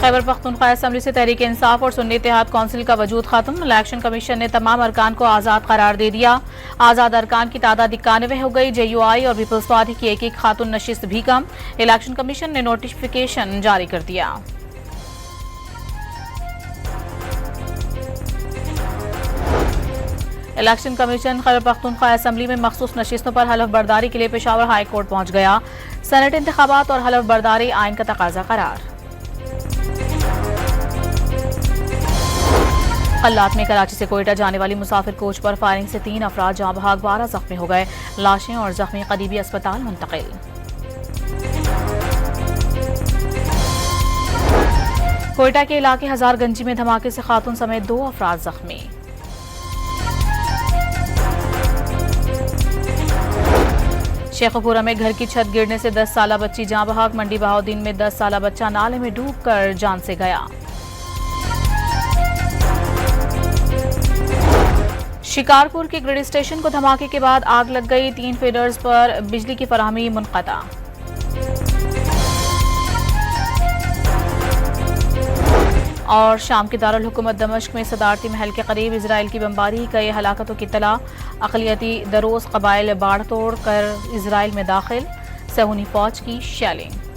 Khyber Pakhtunkhwa assembly से तहरीक इंसाफ और सुन्नी इत्तेहाद council का वजूद खत्म। इलेक्शन कमीशन ने तमाम अरकान को आज़ाद करार दे दिया। आज़ाद अरकान की तादाद 91 हो गई। JUI और पीपल्स पार्टी की एक खातून नशिस्त भी कम। इलेक्शन कमीशन ने नोटिफिकेशन जारी कर दिया। Election commission Khyber Pakhtunkhwa assembly में मखसूस नशिस्तों पर हलफ बर्दारी के लिए पेशावर हाई कोर्ट पहुंच गया। सेनेट इंतखाबात और हलफ बर्दारी आइन का तकाजा करार। कल्लात में कराची से कोयटा जाने वाली मुसाफिर कोच पर फायरिंग से 3 अफराद जाँ बहक, 12 जख्मी हो गए। लाशें और जख्मी करीबी अस्पताल मुंतकिल। कोयटा के इलाके हजारगंजी में धमाके से खातून समेत 2 अफराद जख्मी। शेखपुरा में घर की छत गिरने से 10 साला बच्ची जाँ बहक। मंडी बहाउद्दीन में 10 साला बच्चा नाले में डूबकर जान से गया। शिकारपुर के ग्रिड स्टेशन को धमाके के बाद आग लग गई। 3 फीडर्स पर बिजली की फराहमी मुनक़ता। और शाम की दारुल हुकूमत दमिश्क में सदारती महल के करीब इजराइल की बमबारी, कई हलाकतों की इत्तला। अक़लियती दरोज़ कबाइल बाढ़ तोड़ कर इजराइल में दाखिल। सहूनी फौज की शेलिंग।